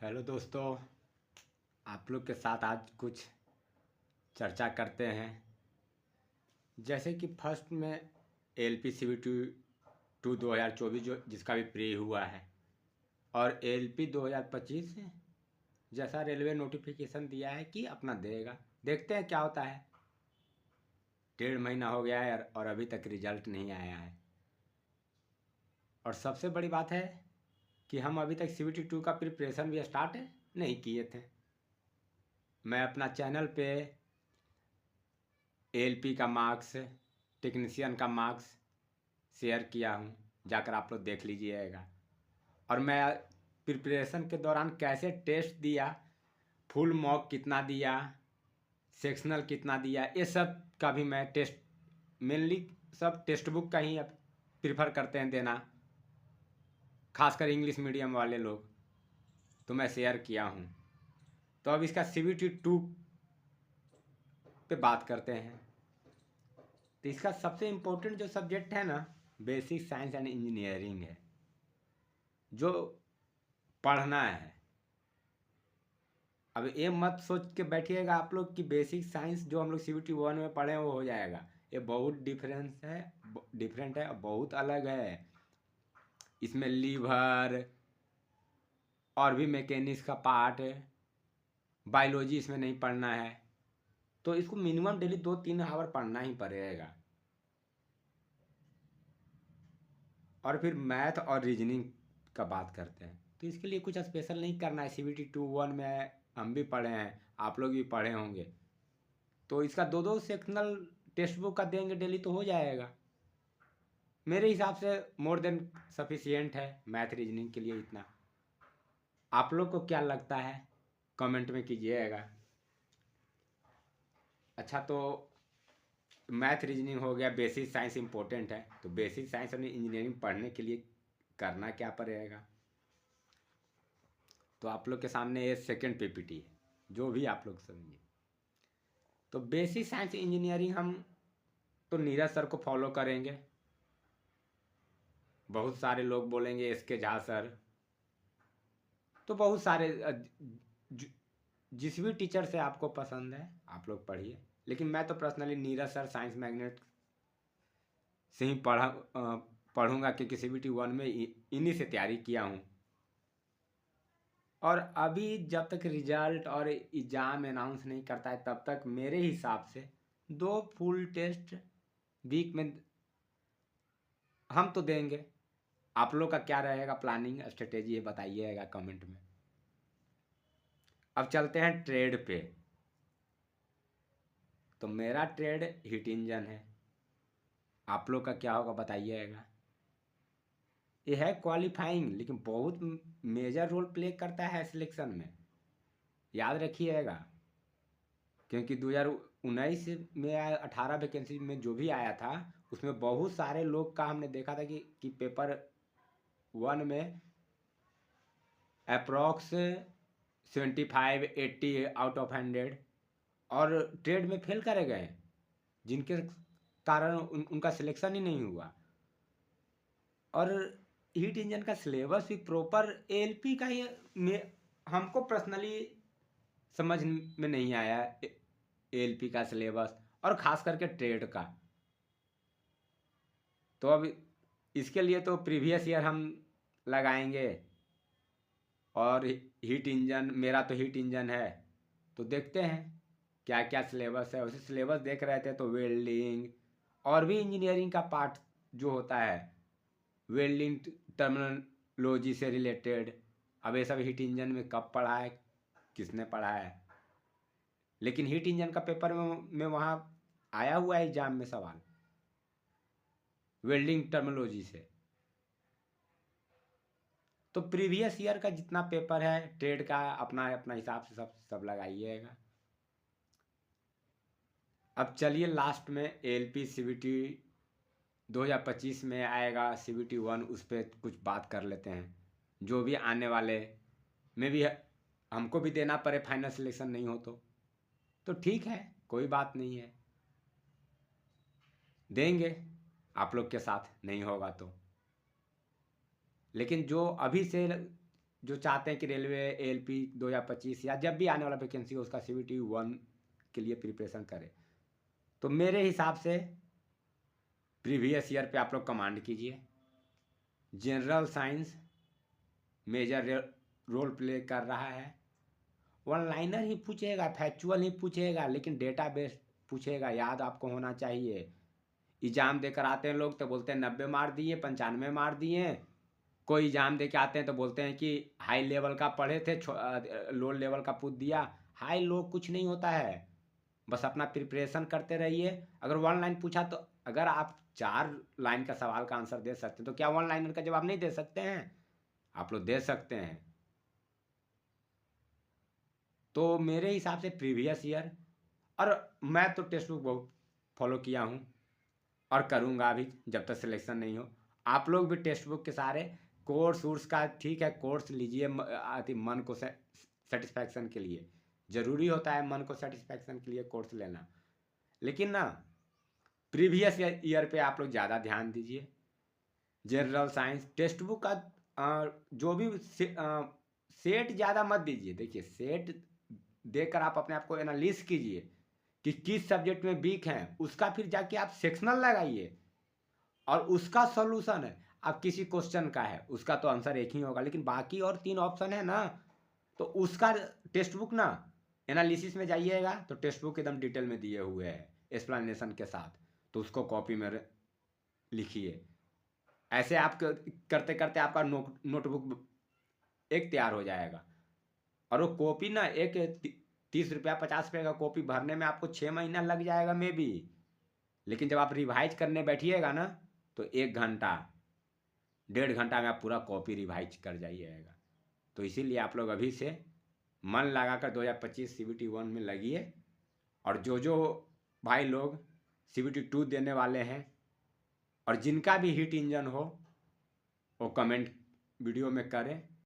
Hello दोस्तों, आप लोग के साथ आज कुछ चर्चा करते हैं। जैसे कि फर्स्ट में L P C B to 2024 जो जिसका भी प्री हुआ है, और एल पी 2025 जैसा रेलवे नोटिफिकेशन दिया है कि अपना देगा। देखते हैं क्या होता है। 1.5 महीना हो गया है और अभी तक रिजल्ट नहीं आया है। और सबसे बड़ी बात है कि हम अभी तक CBT 2 का प्रिपरेशन भी स्टार्ट नहीं किए थे। मैं अपना चैनल पे एलपी का मार्क्स, टेक्नीशियन का मार्क्स शेयर किया हूँ, जाकर आप लोग देख लीजिएगा। और मैं प्रिपरेशन के दौरान कैसे टेस्ट दिया, फुल मॉक कितना दिया, सेक्शनल कितना दिया, ये सब का भी मैं टेस्ट, मेनली सब टेक्स्ट बुक का ही प्रीफर करते हैं देना, खासकर इंग्लिश मीडियम वाले लोग, तो मैं शेयर किया हूँ। तो अब इसका CBT 2 पे बात करते हैं। तो इसका सबसे इम्पोर्टेंट जो सब्जेक्ट है ना, बेसिक साइंस एंड इंजीनियरिंग है, जो पढ़ना है। अब ये मत सोच के बैठिएगा आप लोग कि बेसिक साइंस जो हम लोग CBT 1 में पढ़े वो हो जाएगा। ये बहुत डिफरेंट है और बहुत अलग है। इसमें लीवर और भी मैकेनिक्स का पार्ट है, बायोलॉजी इसमें नहीं पढ़ना है। तो इसको मिनिमम डेली 2-3 आवर पढ़ना ही पड़ेगा। और फिर मैथ और रीजनिंग का बात करते हैं, तो इसके लिए कुछ स्पेशल नहीं करना है। CBT 2 1 में हम भी पढ़े हैं, आप लोग भी पढ़े होंगे। तो इसका 2-2 सेक्शनल टेक्स्ट बुक का देंगे डेली तो हो जाएगा। मेरे हिसाब से मोर देन सफिशियंट है मैथ रीजनिंग के लिए इतना। आप लोग को क्या लगता है कमेंट में कीजिएगा। अच्छा, तो मैथ रीजनिंग हो गया, बेसिक साइंस इंपॉर्टेंट है। तो बेसिक साइंस और इंजीनियरिंग पढ़ने के लिए करना क्या पड़ेगा, तो आप लोग के सामने ये सेकेंड PPT है, जो भी आप लोग समझिए। तो बेसिक साइंस इंजीनियरिंग हम तो नीरज सर को फॉलो करेंगे। बहुत सारे लोग बोलेंगे SK झा सर, तो बहुत सारे जिस भी टीचर से आपको पसंद है आप लोग पढ़िए। लेकिन मैं तो personally Neeraj sir science magnet से ही पढ़ूंगा, क्योंकि CBT 1 में इन्हीं से तैयारी किया हूँ। और अभी जब तक रिजल्ट और एग्ज़ाम अनाउंस नहीं करता है तब तक मेरे हिसाब से 2 फुल टेस्ट वीक में हम तो देंगे। आप लोग का क्या रहेगा प्लानिंग स्ट्रेटेजी है, बताइएगा कमेंट में। अब चलते हैं ट्रेड पे। तो मेरा ट्रेड हीट इंजन है, आप लोग का क्या होगा बताइएगा। ये है क्वालिफाइंग, लेकिन बहुत मेजर रोल प्ले करता है सिलेक्शन में, याद रखिएगा। क्योंकि 2019 में 18 वैकेंसी में जो भी आया था उसमें बहुत सारे लोग का हमने देखा था कि पेपर 1 में अप्रॉक्स 75-80 आउट ऑफ 100 और ट्रेड में फेल करे गए, जिनके कारण उनका सिलेक्शन ही नहीं हुआ। और हीट इंजन का सिलेबस भी प्रॉपर ALP का ही हमको पर्सनली समझ में नहीं आया ALP का सिलेबस, और ख़ास करके ट्रेड का। तो अब इसके लिए तो प्रीवियस ईयर हम लगाएंगे। और हीट इंजन, मेरा तो हीट इंजन है, तो देखते हैं क्या क्या सिलेबस है। उसे सिलेबस देख रहे थे तो वेल्डिंग और भी इंजीनियरिंग का पार्ट जो होता है, वेल्डिंग टर्मिनोलॉजी से रिलेटेड, अब ये सब हीट इंजन में कब पढ़ा है, किसने पढ़ा है। लेकिन हीट इंजन का पेपर में वहाँ आया हुआ है एग्जाम में सवाल वेल्डिंग टर्मिनोलॉजी से। तो प्रीवियस ईयर का जितना पेपर है ट्रेड का अपना अपना हिसाब से सब लगाइएगा। अब चलिए लास्ट में ALP CBT 2025 में आएगा CBT 1, उस पर कुछ बात कर लेते हैं। जो भी आने वाले में भी हमको भी देना पड़े, फाइनल सिलेक्शन नहीं हो तो ठीक है, कोई बात नहीं है, देंगे आप लोग के साथ, नहीं होगा तो। लेकिन जो अभी से जो चाहते हैं कि रेलवे ALP 2025 या जब भी आने वाला वैकेंसी हो उसका CBT 1 के लिए प्रिपरेशन करें, तो मेरे हिसाब से प्रीवियस ईयर पे आप लोग कमांड कीजिए। General science major role play कर रहा है। वन लाइनर ही पूछेगा, फैक्चुअल ही पूछेगा, लेकिन डेटा बेस पूछेगा, याद आपको होना चाहिए। एग्जाम देकर आते हैं लोग तो बोलते हैं 90 मार दिए, 95 मार दिए। कोई एग्जाम दे के आते हैं तो बोलते हैं कि हाई लेवल का पढ़े थे, लो लेवल का पूछ दिया। हाई लो कुछ नहीं होता है, बस अपना प्रिपरेशन करते रहिए। अगर वन लाइन पूछा तो अगर आप 4 लाइन का सवाल का आंसर दे सकते हैं तो क्या वन लाइनर का जवाब नहीं दे सकते हैं? आप लोग दे सकते हैं। तो मेरे हिसाब से प्रीवियस ईयर, और मैं तो टेक्स्ट बुक बहुत फॉलो किया हूँ और करूँगा भी जब तक सिलेक्शन नहीं हो। आप लोग भी टेक्स्ट बुक के सारे कोर्स वोर्स का, ठीक है कोर्स लीजिए मन को सेटिस्फैक्शन के लिए। ज़रूरी होता है मन को सेटिस्फैक्शन के लिए कोर्स लेना, लेकिन ना प्रीवियस ईयर पे आप लोग ज़्यादा ध्यान दीजिए। जनरल साइंस टेक्स्ट बुक का जो भी सेट ज़्यादा मत दीजिए। देखिए सेट देकर आप अपने आप को एनालिस कीजिए कि किस सब्जेक्ट में वीक हैं, उसका फिर जाके आप सेक्शनल लगाइए और उसका सॉल्यूशन है। अब किसी क्वेश्चन का है उसका तो आंसर एक ही होगा, लेकिन बाकी और 3 ऑप्शन है ना, तो उसका टेक्स्ट बुक ना एनालिसिस में जाइएगा तो टेक्स्ट बुक एकदम डिटेल में दिए हुए हैं एक्सप्लेनेशन के साथ, तो उसको कॉपी में लिखिए। ऐसे आप करते करते आपका नोटबुक एक तैयार हो जाएगा। और वो कॉपी ना एक 30 रुपया 50 रुपये का कॉपी भरने में आपको 6 महीना लग जाएगा मे बी, लेकिन जब आप रिवाइज करने बैठिएगा ना तो 1 घंटा 1.5 घंटा में आप पूरा कॉपी रिवाइज कर जाइएगा। तो इसीलिए आप लोग अभी से मन लगाकर 2025 CBT 1 में लगिए। और जो भाई लोग CBT 2 देने वाले हैं और जिनका भी हिट इंजन हो वो कमेंट वीडियो में करें।